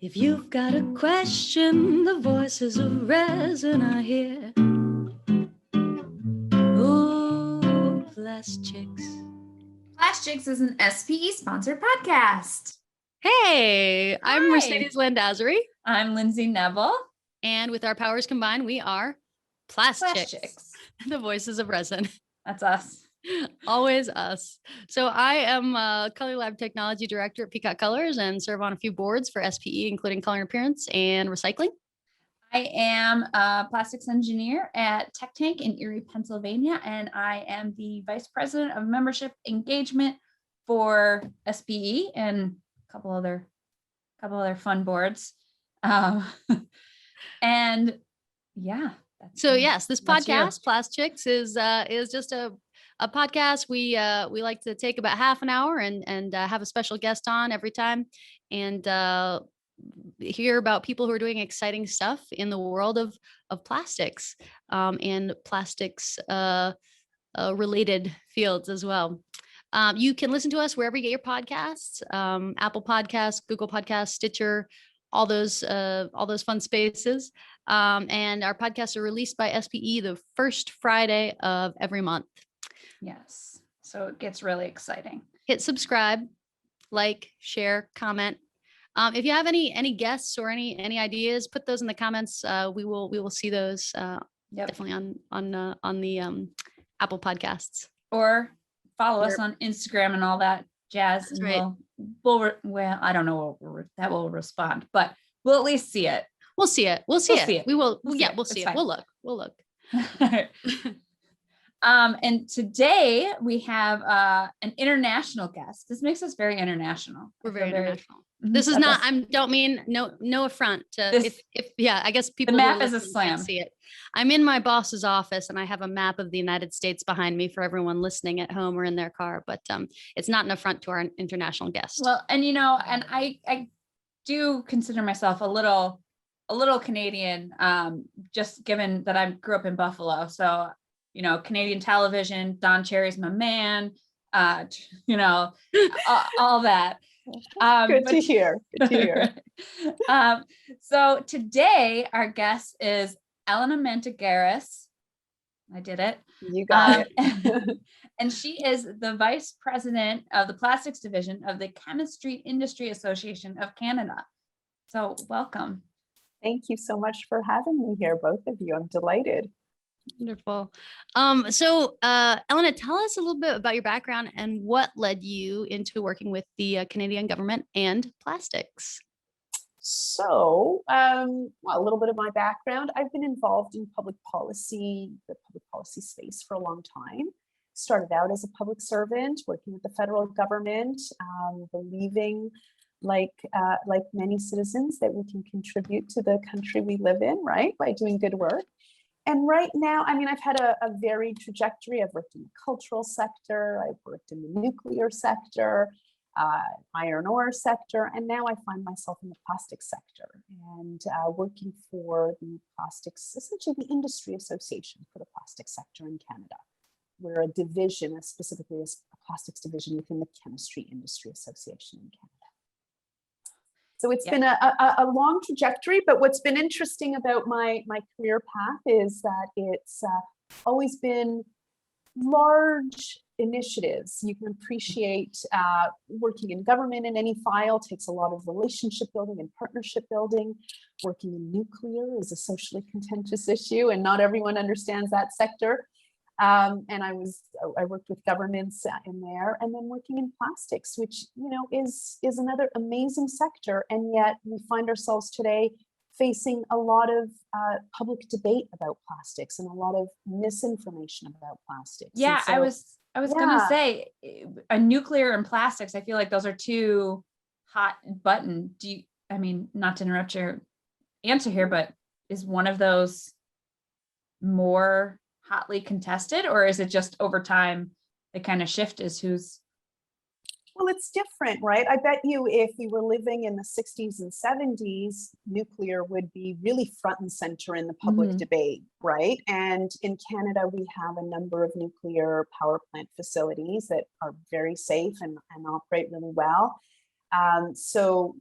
If you've got a question, the voices of resin are here. Oh, PlastChicks. PlastChicks is an SPE sponsored podcast. Hey, I'm Hi. Mercedes Landazuri. I'm Lynzie Nebel. And with our powers combined, we are PlastChicks, PlastChicks. the voices of resin. That's us. Always us. So I am Color Lab Technology Director at Peacock Colors and serve on a few boards for SPE, including color and appearance and recycling. I am a plastics engineer at Tech Tank in Erie, Pennsylvania, and I am the Vice President of Membership Engagement for SPE and a couple other fun boards. And yeah. So yes, this podcast, PlastChicks, is just a podcast. We like to take about half an hour and have a special guest on every time and hear about people who are doing exciting stuff in the world of plastics and plastics related fields as well. You can listen to us wherever you get your podcasts, Apple Podcasts, Google Podcasts, Stitcher, all those fun spaces. And our podcasts are released by SPE the first Friday of every month. Yes. So it gets really exciting. Hit subscribe, like, share, comment. If you have any guests or any ideas, put those in the comments. We will see those definitely on the Apple Podcasts. Or follow us on Instagram and all that jazz. That's and right. Well, I don't know that will respond, but we'll at least see it. We'll see it. We'll see it. We will. We'll see it. We'll look. And today we have an international guest. This makes us very international. We're very international. This is not. I don't mean no affront to this, if I guess people. The map is a slam. Can't see it. I'm in my boss's office and I have a map of the United States behind me for everyone listening at home or in their car. But it's not an affront to our international guest. Well, and and I do consider myself a little Canadian, just given that I grew up in Buffalo. So, Canadian television, Don Cherry's my man, all that. Good to hear. So today our guest is Elena Mantagaris. I did it. You got it. And she is the Vice President of the Plastics Division of the Chemistry Industry Association of Canada. So welcome. Thank you so much for having me here, both of you. I'm delighted. Wonderful. So Elena, tell us a little bit about your background and what led you into working with the Canadian government and plastics. So, a little bit of my background. I've been involved in the public policy space for a long time. Started out as a public servant, working with the federal government, believing like many citizens that we can contribute to the country we live in, right, by doing good work. And right now, I've had a varied trajectory. I've worked in the cultural sector, I've worked in the nuclear sector, iron ore sector, and now I find myself in the plastics sector and working for the plastics, essentially the industry association for the plastics sector in Canada. We're a division, specifically a plastics division within the Chemistry Industry Association in Canada. So it's been a long trajectory, but what's been interesting about my career path is that it's always been large initiatives. You can appreciate working in government in any file takes a lot of relationship building and partnership building. Working in nuclear is a socially contentious issue, and not everyone understands that sector. And I worked with governments in there, and then working in plastics, which is another amazing sector, and yet we find ourselves today facing a lot of public debate about plastics and a lot of misinformation about plastics. Yeah, so, I was gonna say, nuclear and plastics. I feel like those are two hot button. Not to interrupt your answer here, but is one of those more hotly contested, or is it just over time the kind of shift is who's? Well, it's different, right? I bet you if we were living in the 60s and 70s, nuclear would be really front and center in the public debate, right? And in Canada, we have a number of nuclear power plant facilities that are very safe and operate really well. So,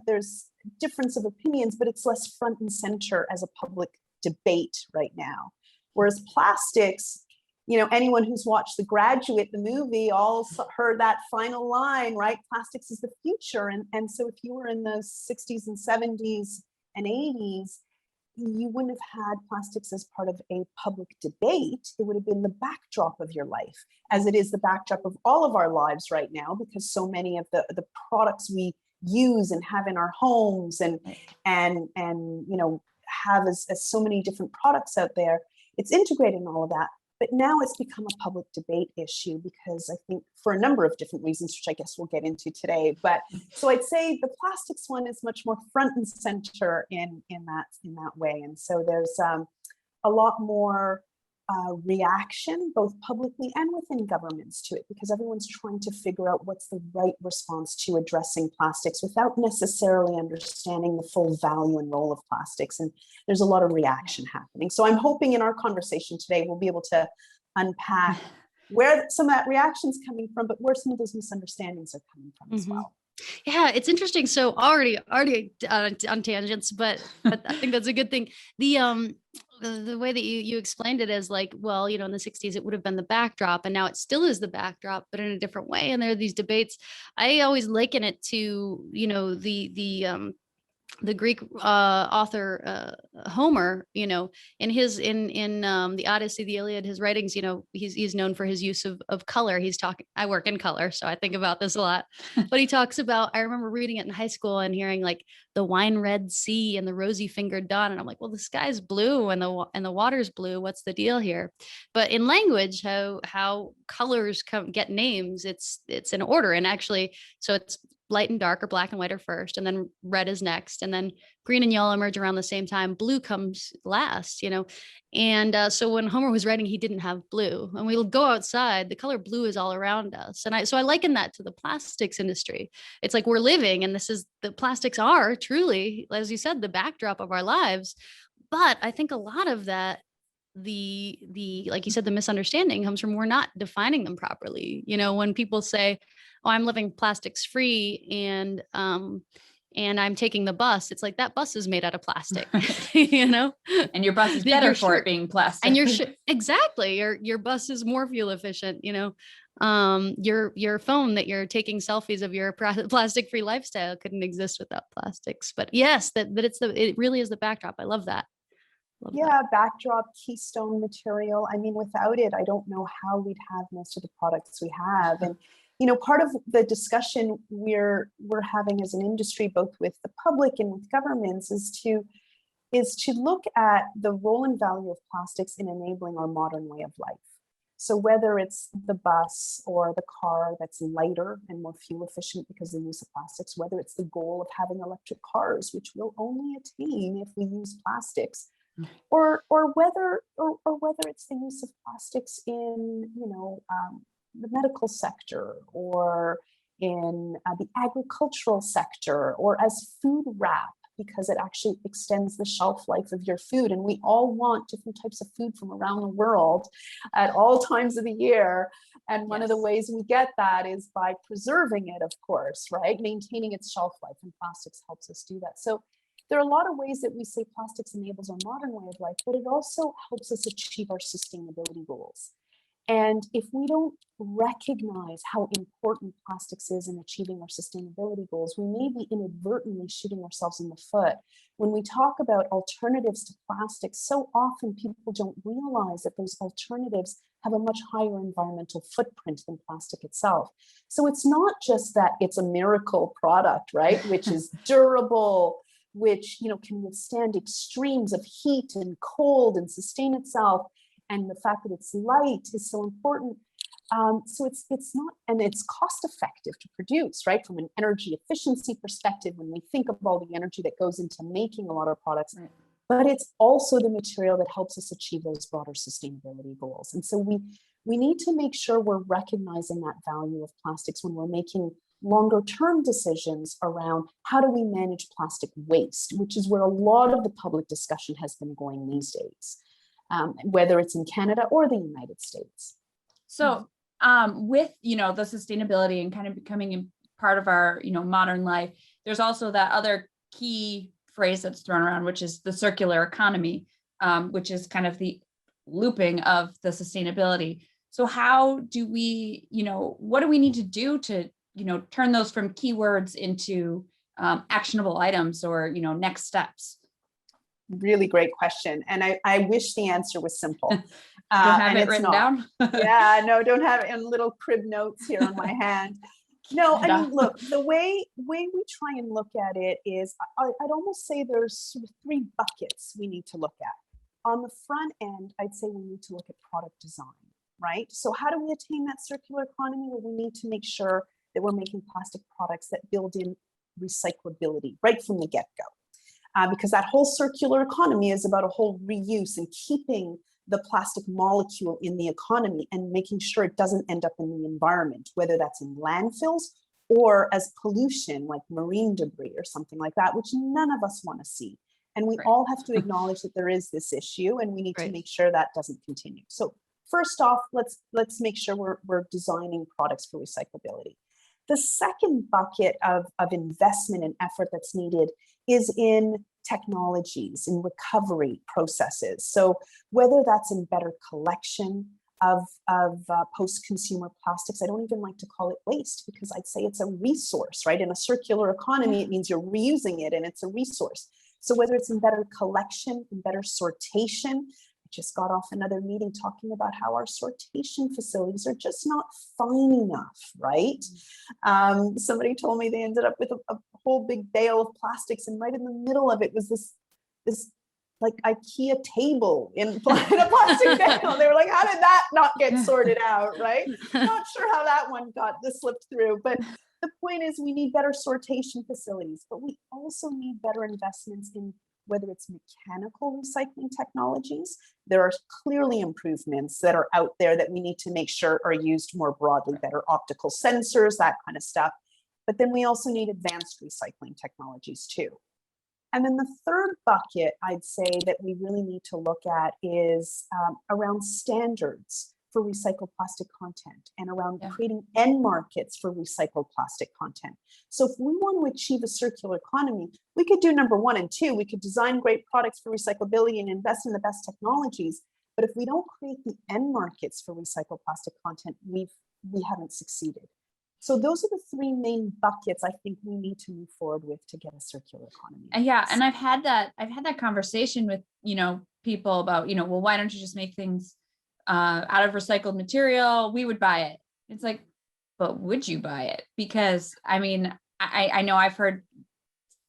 there's difference of opinions, but it's less front and center as a public debate right now. Whereas plastics, anyone who's watched The Graduate, the movie, all heard that final line, right? Plastics is the future. And so if you were in the 60s and 70s and 80s, you wouldn't have had plastics as part of a public debate. It would have been the backdrop of your life, as it is the backdrop of all of our lives right now, because so many of the products we use and have in our homes and have as so many different products out there, it's integrated in all of that. But now it's become a public debate issue, because I think for a number of different reasons, which I guess we'll get into today. But so I'd say the plastics one is much more front and center in that way. And so there's a lot more reaction, both publicly and within governments, to it, because everyone's trying to figure out what's the right response to addressing plastics without necessarily understanding the full value and role of plastics. And there's a lot of reaction happening. So I'm hoping in our conversation today, we'll be able to unpack where some of that reaction's coming from, but where some of those misunderstandings are coming from as well. Yeah, it's interesting. So already on tangents, but I think that's a good thing. The way that you explained it is like, well, in the 60s, it would have been the backdrop, and now it still is the backdrop, but in a different way. And there are these debates. I always liken it to, the Greek author Homer, in the Odyssey, the Iliad, his writings, he's known for his use of color. I work in color, so I think about this a lot. But he talks about, I remember reading it in high school and hearing like the wine red sea and the rosy fingered dawn, and I'm like, well, the sky's blue and the water's blue. What's the deal here? But in language, how colors get names, it's in order, and actually, so it's light and dark, or black and white are first, and then red is next, and then green and yellow emerge around the same time. Blue comes last, and so when Homer was writing, he didn't have blue, and we'll go outside, the color blue is all around us. And I liken that to the plastics industry. It's like we're living, and the plastics are truly, as you said, the backdrop of our lives. But I think a lot of that, the like you said, the misunderstanding comes from we're not defining them properly. When people say, oh, I'm living plastics free and I'm taking the bus, it's like, that bus is made out of plastic. And your bus is better for it being plastic. And exactly, your bus is more fuel efficient. Your phone that you're taking selfies of your plastic free lifestyle couldn't exist without plastics. But yes, it really is the backdrop. I love that. Backdrop, keystone material. I mean, without it, I don't know how we'd have most of the products we have. And part of the discussion we're having as an industry, both with the public and with governments, is to look at the role and value of plastics in enabling our modern way of life. So whether it's the bus or the car that's lighter and more fuel efficient because of the use of plastics, whether it's the goal of having electric cars, which we'll only attain if we use plastics, or whether it's the use of plastics in the medical sector, or in the agricultural sector, or as food wrap, because it actually extends the shelf life of your food. And we all want different types of food from around the world at all times of the year. And one of the ways we get that is by preserving it, of course, right? Maintaining its shelf life, and plastics helps us do that. So there are a lot of ways that we say plastics enables our modern way of life, but it also helps us achieve our sustainability goals. And if we don't recognize how important plastics is in achieving our sustainability goals, we may be inadvertently shooting ourselves in the foot. When we talk about alternatives to plastics, so often people don't realize that those alternatives have a much higher environmental footprint than plastic itself. So it's not just that it's a miracle product, right? Which is durable, which can withstand extremes of heat and cold and sustain itself. And the fact that it's light is so important. So it's not, and it's cost effective to produce, right? From an energy efficiency perspective, when we think of all the energy that goes into making a lot of products, right. But it's also the material that helps us achieve those broader sustainability goals. And so we need to make sure we're recognizing that value of plastics when we're making longer term decisions around how do we manage plastic waste, which is where a lot of the public discussion has been going these days. Whether it's in Canada or the United States. So with, the sustainability and kind of becoming part of our, modern life, there's also that other key phrase that's thrown around, which is the circular economy, which is kind of the looping of the sustainability. So how do we, what do we need to do to, turn those from keywords into actionable items or, next steps? Really great question. And I wish the answer was simple. Don't have and it it's written not. down. Yeah, no, don't have it in little crib notes here on my hand. No, I mean, look, the way we try and look at it is, I'd almost say there's sort of three buckets we need to look at. On the front end, I'd say we need to look at product design, right? So how do we attain that circular economy? Well, we need to make sure that we're making plastic products that build in recyclability right from the get-go. Because that whole circular economy is about a whole reuse and keeping the plastic molecule in the economy and making sure it doesn't end up in the environment, whether that's in landfills or as pollution like marine debris or something like that, which none of us want to see. And we all have to acknowledge that there is this issue and we need to make sure that doesn't continue. So first off, let's make sure we're designing products for recyclability. The second bucket of investment and effort that's needed is in technologies, in recovery processes. So whether that's in better collection of post-consumer plastics, I don't even like to call it waste because I'd say it's a resource, right? In a circular economy, it means you're reusing it and it's a resource. So whether it's in better collection, in better sortation, I just got off another meeting talking about how our sortation facilities are just not fine enough, right? Somebody told me they ended up with a whole big bale of plastics, and right in the middle of it was this like IKEA table in a plastic bale. They were like, how did that not get sorted out, right? Not sure how that one got slipped through, but the point is we need better sortation facilities, but we also need better investments in whether it's mechanical recycling technologies. There are clearly improvements that are out there that we need to make sure are used more broadly, better optical sensors, that kind of stuff. But then we also need advanced recycling technologies too. And then the third bucket I'd say that we really need to look at is around standards for recycled plastic content and around creating end markets for recycled plastic content. So if we want to achieve a circular economy, we could do number 1 and 2. We could design great products for recyclability and invest in the best technologies. But if we don't create the end markets for recycled plastic content, we haven't succeeded. So those are the three main buckets I think we need to move forward with to get a circular economy. Yeah, and I've had that conversation with people about well, why don't you just make things out of recycled material? We would buy it. It's like, but would you buy it? Because I mean, I know I've heard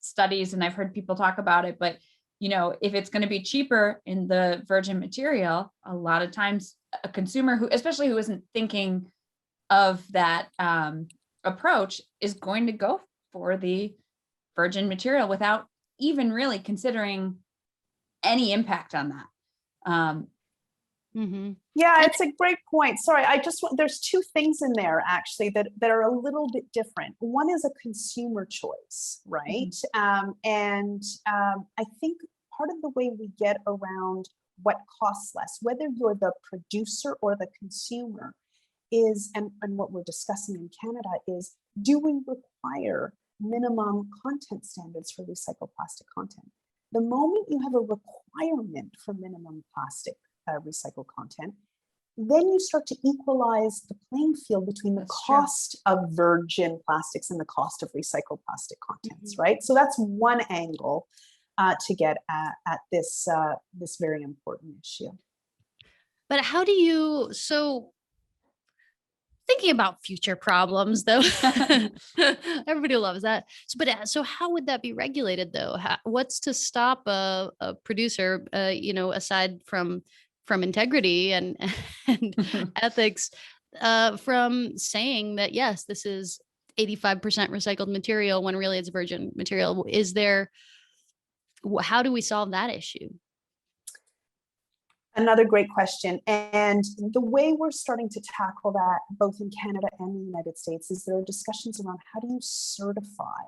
studies and I've heard people talk about it, but if it's going to be cheaper in the virgin material, a lot of times a consumer who isn't thinking of that approach is going to go for the virgin material without even really considering any impact on that. Yeah, it's a great point. Sorry, there's two things in there actually that are a little bit different. One is a consumer choice, right? And I think part of the way we get around what costs less, whether you're the producer or the consumer, is, and what we're discussing in Canada is, do we require minimum content standards for recycled plastic content? The moment you have a requirement for minimum plastic recycled content, then you start to equalize the playing field between the cost of virgin plastics and the cost of recycled plastic contents, right? So that's one angle to get at this very important issue. But how do you, thinking about future problems though, everybody loves that. So how would that be regulated though? What's to stop a producer, aside from integrity and ethics, from saying that, yes, this is 85% recycled material when really it's virgin material? How do we solve that issue? Another great question. And the way we're starting to tackle that, both in Canada and the United States, is there are discussions around how do you certify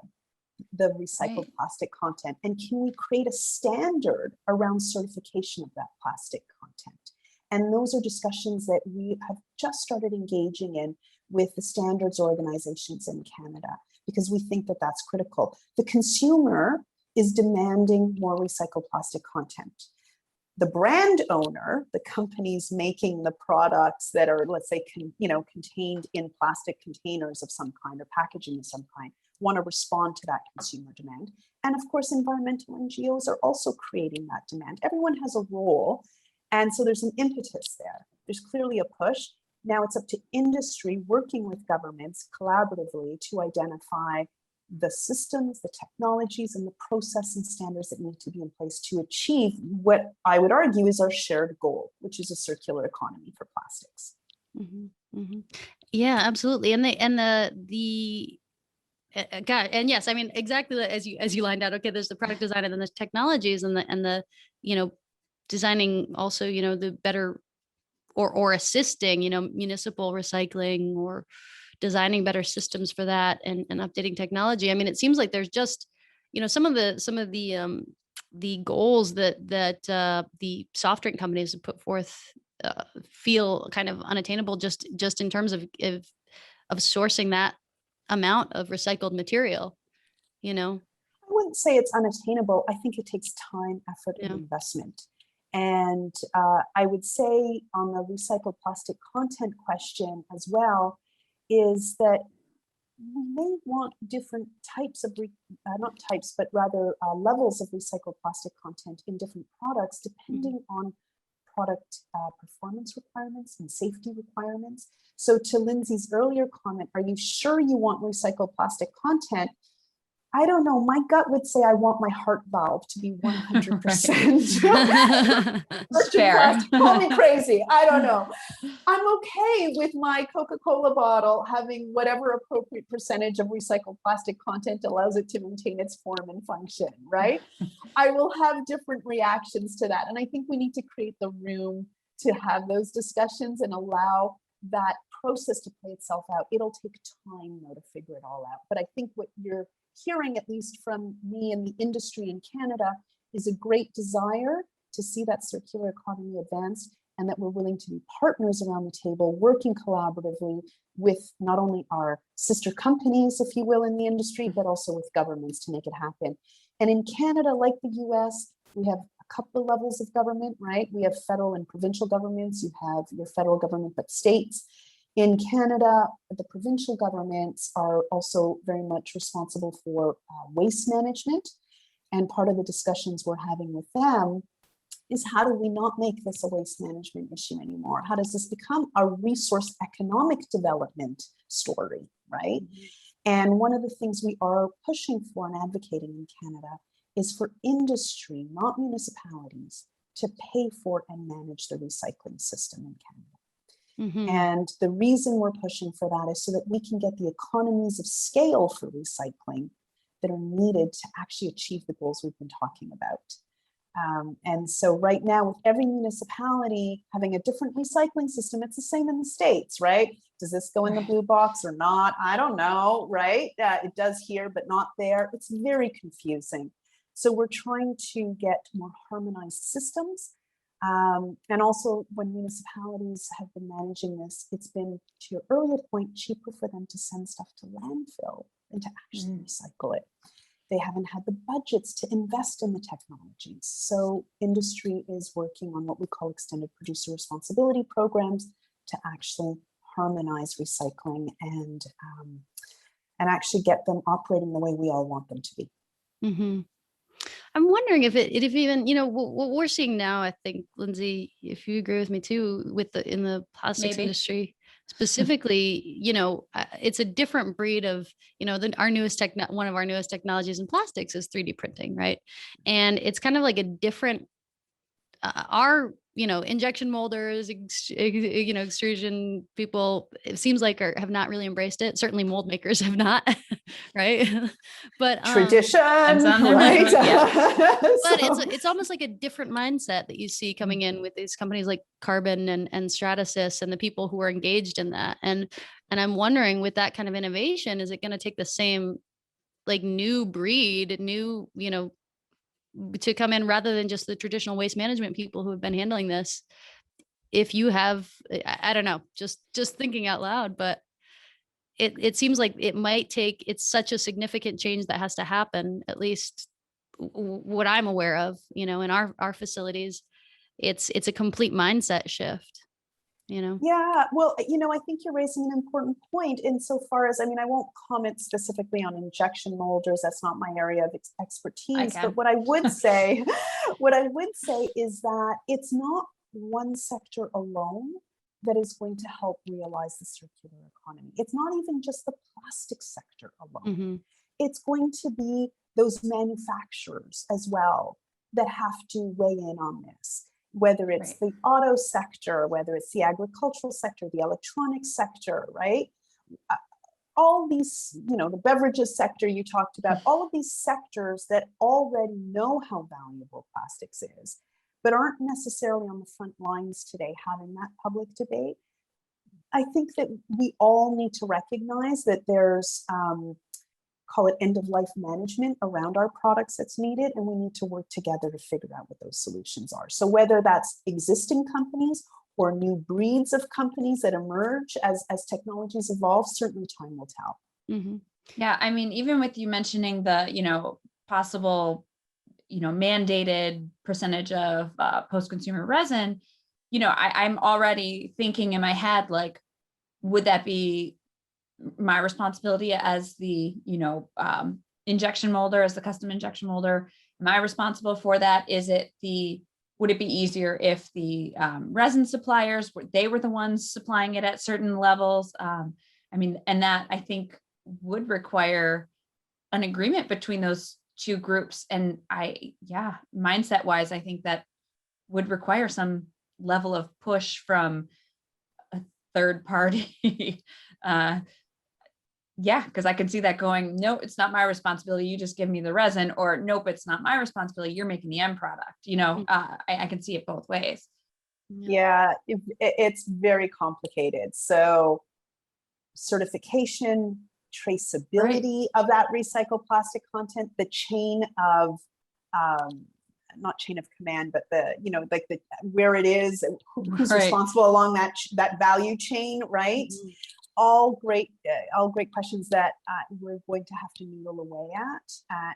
the recycled plastic content? And can we create a standard around certification of that plastic content? And those are discussions that we have just started engaging in with the standards organizations in Canada, because we think that that's critical. The consumer is demanding more recycled plastic content. The brand owner, the companies making the products that are, let's say, contained in plastic containers of some kind or packaging of some kind, want to respond to that consumer demand. And of course, environmental NGOs are also creating that demand. Everyone has a role. And so there's an impetus there. There's clearly a push. Now it's up to industry working with governments collaboratively to identify the systems, the technologies, and the process and standards that need to be in place to achieve what I would argue is our shared goal, which is a circular economy for plastics. Mm-hmm, mm-hmm. Yeah, absolutely. And God, and yes, I mean, exactly as you lined out, okay, there's the product design and then the technologies and the, designing also, the better or assisting, municipal recycling or designing better systems for that and updating technology. I mean, it seems like there's just, some of the goals that the soft drink companies have put forth feel kind of unattainable just in terms of sourcing that amount of recycled material, I wouldn't say it's unattainable. I think it takes time, effort, and investment. And I would say on the recycled plastic content question as well, is that we may want different types of, levels of recycled plastic content in different products, depending on product performance requirements and safety requirements. So to Lyndsie's earlier comment, are you sure you want recycled plastic content? I don't know. My gut would say I want my heart valve to be 100%. Fair. Call me crazy. I don't know. I'm okay with my Coca-Cola bottle having whatever appropriate percentage of recycled plastic content allows it to maintain its form and function, right? I will have different reactions to that. And I think we need to create the room to have those discussions and allow that process to play itself out. It'll take time, though, to figure it all out. But I think what you're hearing, at least from me and the industry in Canada, is a great desire to see that circular economy advance, and that we're willing to be partners around the table, working collaboratively with not only our sister companies, if you will, in the industry, but also with governments to make it happen. And in Canada, like the US, we have a couple of levels of government, right? We have federal and provincial governments. You have your federal government, but states. In Canada, the provincial governments are also very much responsible for waste management. And part of the discussions we're having with them is, how do we not make this a waste management issue anymore? How does this become a resource economic development story, right? Mm-hmm. And one of the things we are pushing for and advocating in Canada is for industry, not municipalities, to pay for and manage the recycling system in Canada. Mm-hmm. And the reason we're pushing for that is so that we can get the economies of scale for recycling that are needed to actually achieve the goals we've been talking about. And so right now, with every municipality having a different recycling system, it's the same in the States, right? Does this go in the blue box or not? I don't know, right? It does here, but not there. It's very confusing. So we're trying to get more harmonized systems. And also, when municipalities have been managing this, it's been, to your earlier point, cheaper for them to send stuff to landfill than to actually recycle it. They haven't had the budgets to invest in the technologies. So industry is working on what we call extended producer responsibility programs to actually harmonize recycling and actually get them operating the way we all want them to be. Mm-hmm. I'm wondering if even, what we're seeing now, I think, Lynzie, if you agree with me too, in the plastics industry specifically, it's a different breed of, one of our newest technologies in plastics is 3D printing, right? And it's kind of like a different, our, injection molders, extrusion people, it seems like have not really embraced it. Certainly mold makers have not, right? But tradition, right? Yeah. But it's almost like a different mindset that you see coming in with these companies like Carbon and Stratasys and the people who are engaged in that. And I'm wondering, with that kind of innovation, is it going to take the same like new breed, to come in rather than just the traditional waste management people who have been handling this? If you have, I don't know, just thinking out loud, but it seems like it might take, it's such a significant change that has to happen, at least what I'm aware of, in our facilities, it's a complete mindset shift, Yeah, well, I think you're raising an important point insofar as, I won't comment specifically on injection molders. That's not my area of expertise. But what I would say, is that it's not one sector alone that is going to help realize the circular economy. It's not even just the plastic sector alone. Mm-hmm. It's going to be those manufacturers as well that have to weigh in on this. Whether it's the auto sector, whether it's the agricultural sector, the electronics sector, right? All these, the beverages sector you talked about, all of these sectors that already know how valuable plastics is, but aren't necessarily on the front lines today having that public debate. I think that we all need to recognize that there's, call it end-of-life management around our products that's needed, and we need to work together to figure out what those solutions are. So whether that's existing companies or new breeds of companies that emerge as technologies evolve, certainly time will tell. Mm-hmm. Yeah, even with you mentioning the, possible, mandated percentage of post-consumer resin, I'm already thinking in my head, like, would that be my responsibility as the, injection molder, as the custom injection molder? Am I responsible for that? Would it be easier if the resin suppliers they were the ones supplying it at certain levels? And that I think would require an agreement between those two groups. And mindset wise, I think that would require some level of push from a third party. Because I can see that going, no, it's not my responsibility. You just give me the resin, or nope, it's not my responsibility. You're making the end product. I can see it both ways. Yeah, it's very complicated. So certification, traceability of that recycled plastic content, the chain of, not chain of command, but the where it is, who's responsible along that value chain, right? Mm-hmm. All great questions that we're going to have to noodle away at.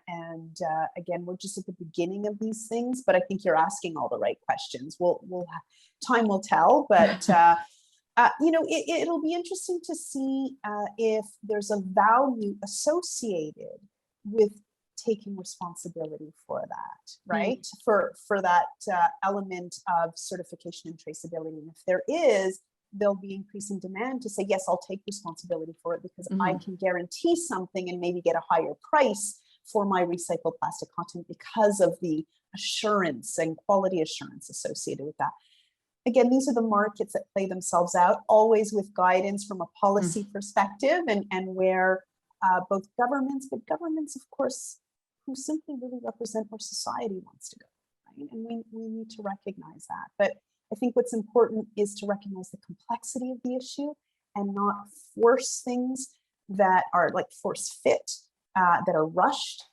And again, we're just at the beginning of these things, but I think you're asking all the right questions. Time will tell, but it'll be interesting to see if there's a value associated with taking responsibility for that, right? For that element of certification and traceability. And if there is, there'll be increasing demand to say, yes, I'll take responsibility for it because I can guarantee something and maybe get a higher price for my recycled plastic content because of the assurance and quality assurance associated with that. Again, these are the markets that play themselves out, always with guidance from a policy perspective and where both governments, of course, who simply really represent where society wants to go, right? And we need to recognize that. But I think what's important is to recognize the complexity of the issue and not force things that are like force fit, that are rushed,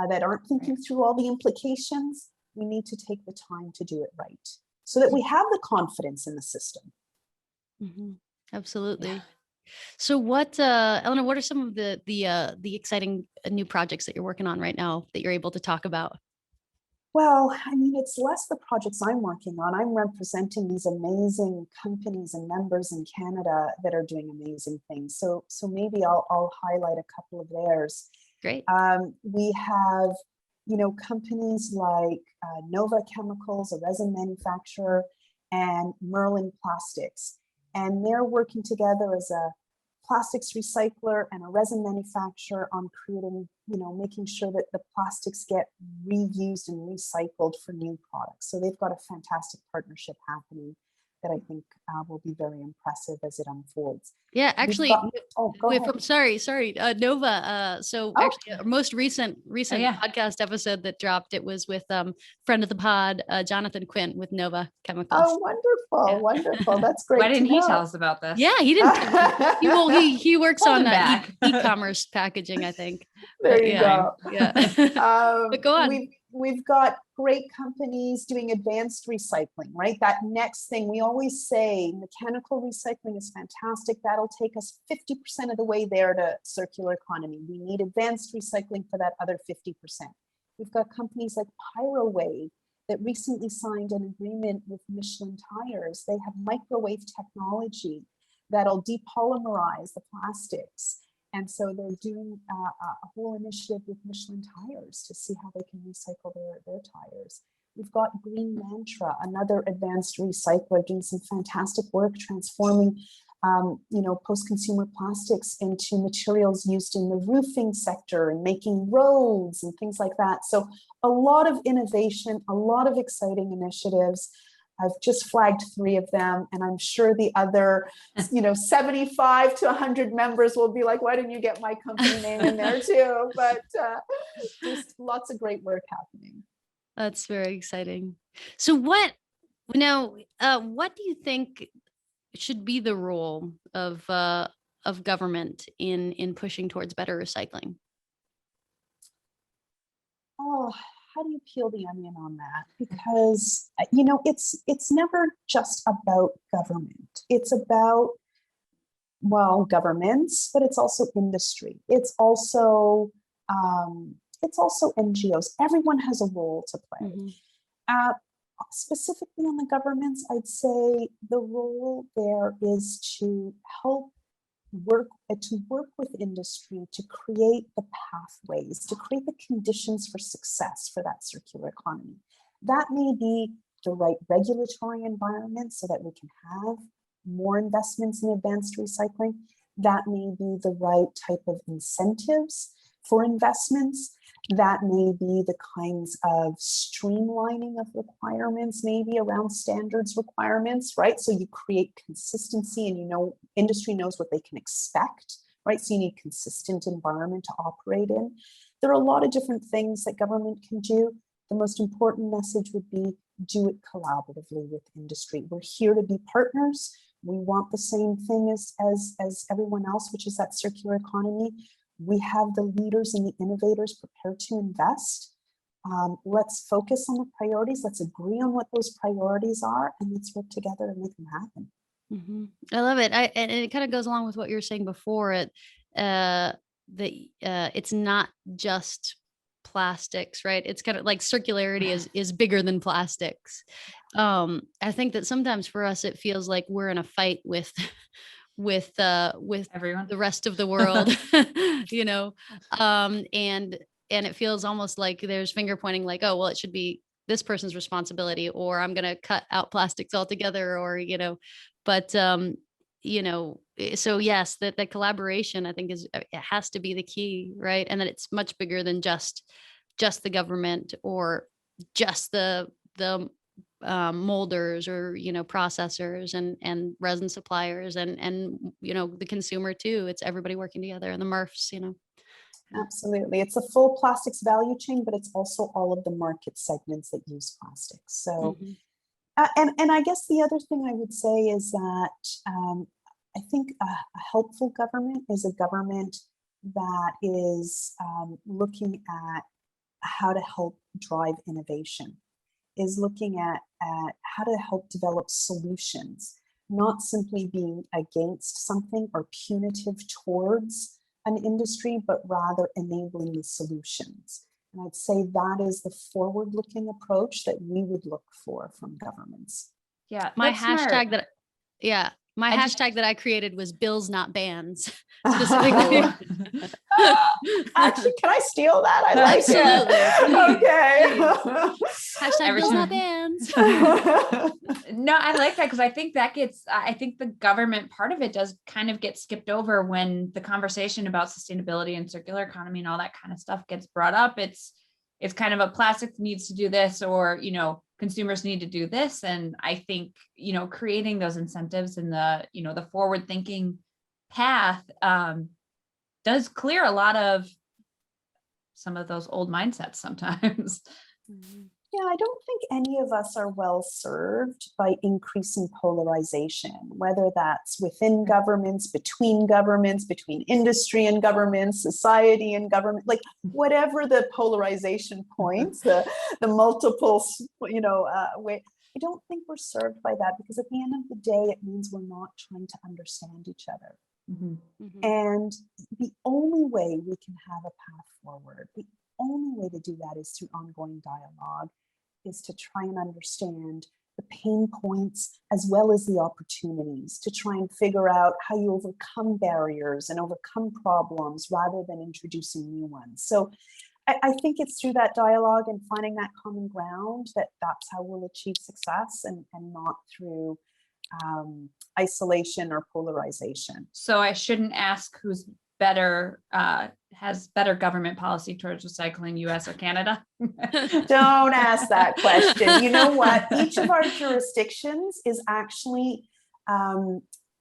that aren't thinking through all the implications. We need to take the time to do it right so that we have the confidence in the system. Mm-hmm. Absolutely. Yeah. So what, Elena, what are some of the exciting new projects that you're working on right now that you're able to talk about? Well, it's less the projects I'm working on. I'm representing these amazing companies and members in Canada that are doing amazing things. So maybe I'll highlight a couple of theirs. Great. We have, companies like Nova Chemicals, a resin manufacturer, and Merlin Plastics. And they're working together as a plastics recycler and a resin manufacturer on creating, making sure that the plastics get reused and recycled for new products. So they've got a fantastic partnership happening that I think will be very impressive as it unfolds. Yeah, actually, go ahead. Sorry, Nova. Actually, our most recent podcast episode that dropped, it was with friend of the pod, Jonathan Quinn with Nova Chemicals. Oh, wonderful! That's great. Why didn't he tell us about this? Yeah, he didn't. He works on e-commerce packaging, I think. There you go. Yeah. But go on. We've got great companies doing advanced recycling, right? That next thing, we always say mechanical recycling is fantastic. That'll take us 50% of the way there to circular economy. We need advanced recycling for that other 50%. We've got companies like Pyrowave that recently signed an agreement with Michelin tires. They have microwave technology that'll depolymerize the plastics. And so they're doing a whole initiative with Michelin tires to see how they can recycle their tires. We've got Green Mantra, another advanced recycler, doing some fantastic work transforming post-consumer plastics into materials used in the roofing sector and making roads and things like that. So a lot of innovation, a lot of exciting initiatives. I've just flagged 3 of them, and I'm sure the other, 75 to 100 members will be like, why didn't you get my company name in there too? But just lots of great work happening. That's very exciting. So what do you think should be the role of government in pushing towards better recycling? Oh, how do you peel the onion on that? Because it's never just about government. It's about governments, but it's also industry. It's also NGOs. Everyone has a role to play. Mm-hmm. Specifically on the governments, I'd say the role there is to help work with industry to create the pathways, to create the conditions for success for that circular economy. That may be the right regulatory environment so that we can have more investments in advanced recycling. That may be the right type of incentives for investments. That may be the kinds of streamlining of requirements, maybe around standards requirements, right? So you create consistency and industry knows what they can expect, right? So you need consistent environment to operate in. There are a lot of different things that government can do. The most important message would be do it collaboratively with industry. We're here to be partners. We want the same thing as everyone else, which is that circular economy. We have the leaders and the innovators prepared to invest. Let's focus on the priorities. Let's agree on what those priorities are, and let's work together to make them happen. Mm-hmm. I love it. And it kind of goes along with what you were saying before. It's not just plastics, right? It's kind of like circularity is bigger than plastics. I think that sometimes for us it feels like we're in a fight with everyone, the rest of the world, and it feels almost like there's finger pointing, like, oh, well, it should be this person's responsibility, or I'm going to cut out plastics altogether, or, but, so yes, that collaboration, I think it has to be the key, right? And that it's much bigger than just the government or just the molders or processors and resin suppliers and the consumer too. It's everybody working together, and the MRFs. Absolutely, it's a full plastics value chain, but it's also all of the market segments that use plastics. So and I guess the other thing I would say is that I think a helpful government is a government that is looking at how to help drive innovation, is looking at how to help develop solutions, not simply being against something or punitive towards an industry, but rather enabling the solutions. And I'd say that is the forward-looking approach that we would look for from governments. Yeah, my hashtag that I created was bills, not bans. Specifically. Actually, can I steal that? I like it. Okay. Hashtag bills, not bans. No, I like that, because I think the government part of it does kind of get skipped over when the conversation about sustainability and circular economy and all that kind of stuff gets brought up. It's kind of a plastics needs to do this, or, consumers need to do this. And I think, creating those incentives and the forward thinking path does clear a lot of some of those old mindsets sometimes. Yeah, I don't think any of us are well served by increasing polarization, whether that's within governments, between industry and government, society and government, like whatever the polarization points, the multiple, way. I don't think we're served by that, because at the end of the day, it means we're not trying to understand each other. Mhm. And the only way we can have a path forward, the only way to do that is through ongoing dialogue, is to try and understand the pain points as well as the opportunities, to try and figure out how you overcome barriers and overcome problems rather than introducing new ones. So I think it's through that dialogue and finding that common ground that's how we'll achieve success, and not through isolation or polarization. So I shouldn't ask who's better, has better government policy towards recycling, US or Canada? Don't ask that question. You know what? Each of our jurisdictions is actually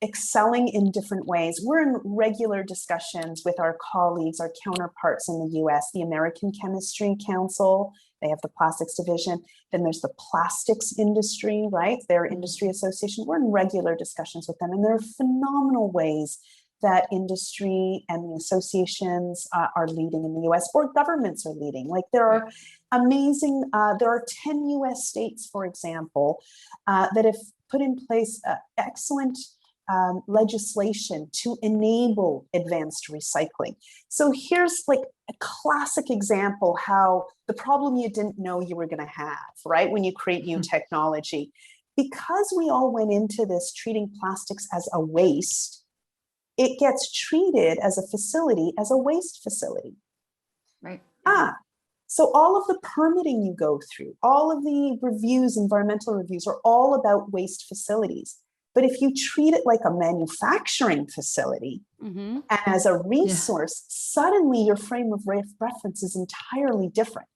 excelling in different ways. We're in regular discussions with our colleagues, our counterparts in the US, the American Chemistry Council. They have the plastics division. Then there's the plastics industry, right? Their industry association. We're in regular discussions with them, and there are phenomenal ways that industry and the associations are leading in the US, or governments are leading. Like there are amazing, there are 10 US states, for example, that have put in place excellent legislation to enable advanced recycling. So here's like a classic example how the problem you didn't know you were going to have, right? When you create new technology, because we all went into this treating plastics as a waste, it gets treated as a facility, as a waste facility. Right. So all of the permitting you go through, all of the reviews, environmental reviews, are all about waste facilities. But if you treat it like a manufacturing facility and as a resource, suddenly your frame of reference is entirely different.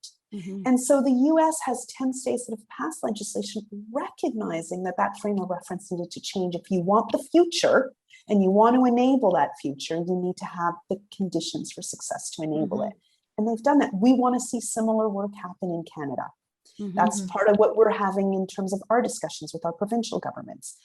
And so the US has 10 states that have passed legislation recognizing that that frame of reference needed to change. If you want the future and you want to enable that future, you need to have the conditions for success to enable it. And they've done that. We want to see similar work happen in Canada. That's part of what we're having in terms of our discussions with our provincial governments.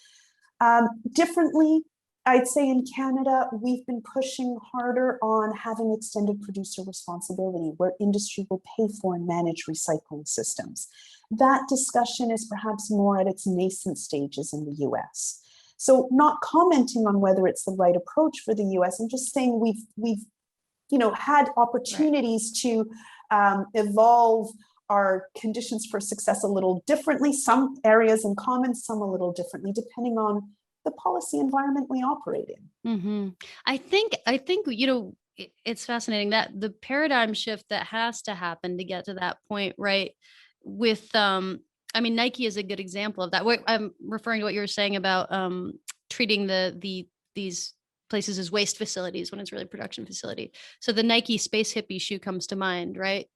Differently, I'd say in Canada, we've been pushing harder on having extended producer responsibility, where industry will pay for and manage recycling systems. That discussion is perhaps more at its nascent stages in the US. So not commenting on whether it's the right approach for the US, I'm just saying we've had opportunities to evolve our conditions for success a little differently, some areas in common, some a little differently, depending on the policy environment we operate in. I think, it's fascinating that the paradigm shift that has to happen to get to that point, right? With, Nike is a good example of that. I'm referring to what you were saying about treating these places as waste facilities when it's really a production facility. So the Nike Space Hippie shoe comes to mind, right?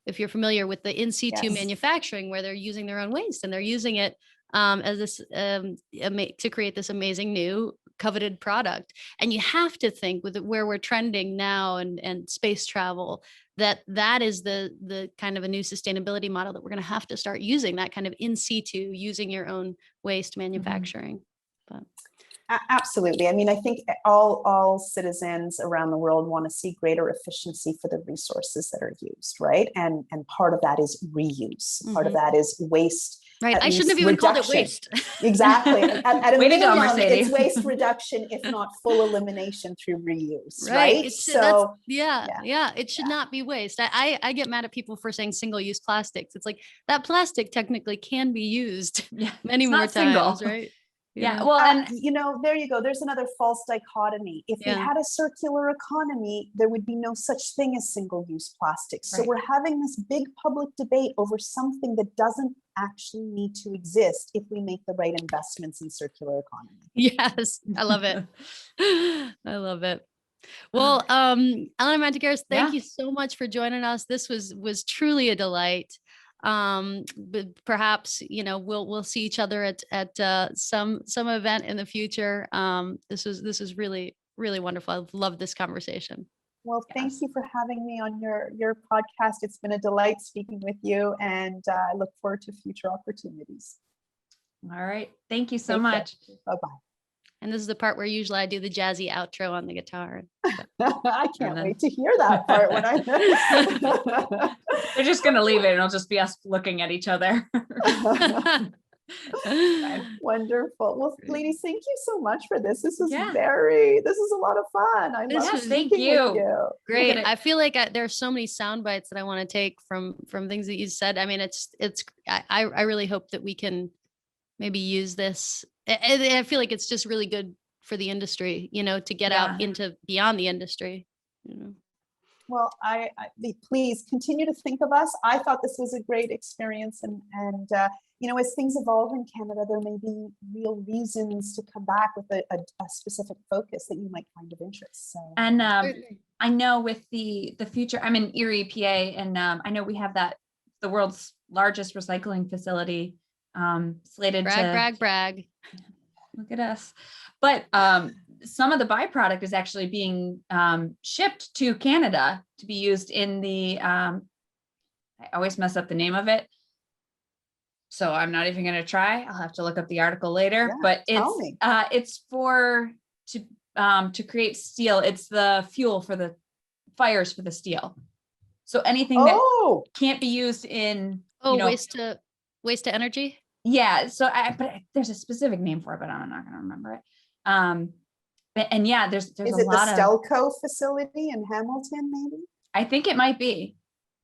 If you're familiar with the in situ manufacturing, where they're using their own waste and they're using it as this to create this amazing new coveted product. And you have to think with where we're trending now and space travel, that is the kind of a new sustainability model that we're going to have to start using, that kind of in situ, using your own waste manufacturing. But absolutely. I think all citizens around the world want to see greater efficiency for the resources that are used, right? And part of that is reuse. Part of that is waste. Right. I shouldn't have even called it waste. Exactly. At a minimum, Mercedes. It's waste reduction, if not full elimination through reuse, right? It should not be waste. I get mad at people for saying single-use plastics. It's like that plastic technically can be used many more times, right? Well, and there you go. There's another false dichotomy. If we had a circular economy, there would be no such thing as single-use plastics. So we're having this big public debate over something that doesn't actually need to exist if we make the right investments in circular economy. Yes, I love it. I love it. Well, Elena Mantagaris, thank you so much for joining us. This was truly a delight. But perhaps we'll see each other at some event in the future. This was really, really wonderful. I've loved this conversation. Well, thank you for having me on your podcast. It's been a delight speaking with you, and I look forward to future opportunities. All right, thank you so much. Bye-bye. And this is the part where usually I do the jazzy outro on the guitar. I can't wait to hear that part when They're just going to leave it and it'll just be us looking at each other. Wonderful. Well, Great. ladies, thank you so much for this. This is Yeah. this is a lot of fun. I This love was- Thank speaking with you. you. Great. it. I feel like there are so many sound bites that I want to take from things that you said. I mean, I really hope that we can maybe use this. I feel like it's just really good for the industry, to get out Yeah. into beyond the industry. Well, please continue to think of us. I thought this was a great experience, and as things evolve in Canada, there may be real reasons to come back with a specific focus that you might find of interest. So, And I know with the future, I'm in Erie, PA, and I know we have the world's largest recycling facility slated to Brag. look at us. But some of the byproduct is actually being shipped to Canada to be used in the, I always mess up the name of it, so I'm not even going to try. I'll have to look up the article later. Yeah, but tell it's for to create steel. It's the fuel for the fires for the steel. So anything that can't be used in waste to energy. Yeah. So but there's a specific name for it, but I'm not going to remember it. And yeah, there's is a it lot the Stelco facility in Hamilton? Maybe I think it might be.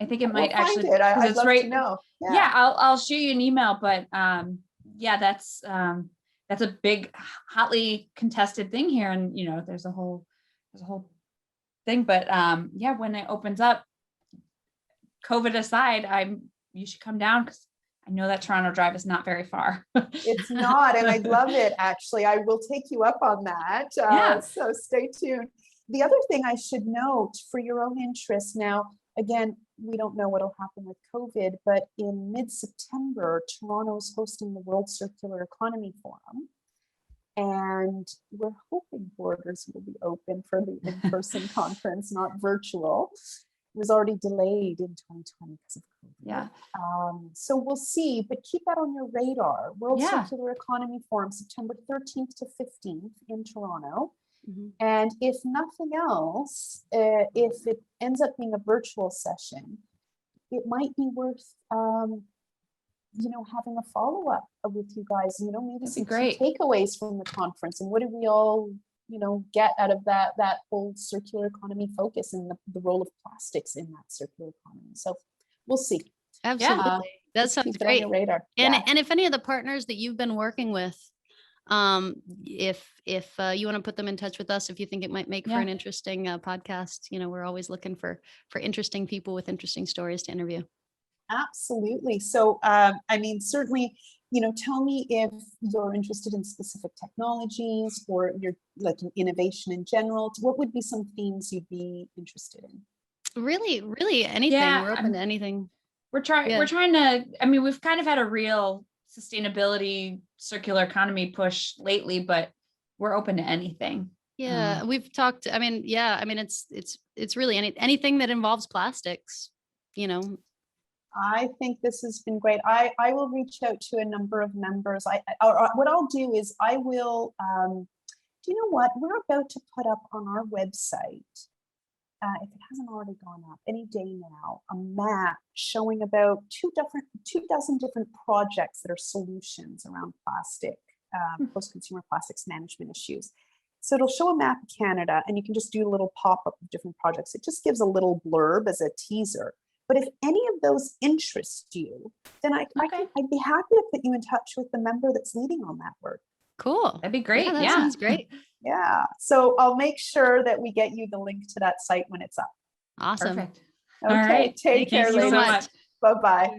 I think it might actually. I'd it's love right. to know. Yeah, I'll shoot you an email. But yeah, that's a big, hotly contested thing here, and there's a whole thing. But yeah, when it opens up, COVID aside, you should come down because I know that Toronto Drive is not very far. It's not, and I'd love it. Actually, I will take you up on that. Yeah. So stay tuned. The other thing I should note for your own interest now, again, we don't know what will happen with COVID, but in mid-September, Toronto is hosting the World Circular Economy Forum. And we're hoping borders will be open for the in-person conference, not virtual. It was already delayed in 2020 because of COVID. Yeah. So we'll see, but keep that on your radar. World Yeah. Circular Economy Forum, September 13th to 15th in Toronto. Mhm. And if nothing else, if it ends up being a virtual session, it might be worth, having a follow-up with you guys, maybe some key takeaways from the conference, and what did we all, get out of that whole circular economy focus and the role of plastics in that circular economy. So we'll see. Absolutely. That Just sounds keep it on great. your radar. And if any of the partners that you've been working with, if you want to put them in touch with us, if you think it might make for an interesting podcast, we're always looking for interesting people with interesting stories to interview. Absolutely. So, certainly, tell me if you're interested in specific technologies or you're like in innovation in general. What would be some themes you'd be interested in? Really anything. Yeah, we're open to anything. We're trying to, we've kind of had a real sustainability circular economy push lately, but we're open to anything. Yeah. We've talked, it's really anything that involves plastics, I think this has been great. I will reach out to a number of members. What I'll do is I will, do you know what? We're about to put up on our website, if it hasn't already gone up any day now, a map showing about 24 different projects that are solutions around plastic, post-consumer plastics management issues. So it'll show a map of Canada, and you can just do a little pop-up of different projects. It just gives a little blurb as a teaser. But if any of those interest you, then I'd be happy to put you in touch with the member that's leading on that work. Cool. That'd be great. Yeah, that sounds great. Yeah. So I'll make sure that we get you the link to that site when it's up. Awesome. Perfect. Okay. All right. Take care, Thank you so ladies. much. Bye-bye.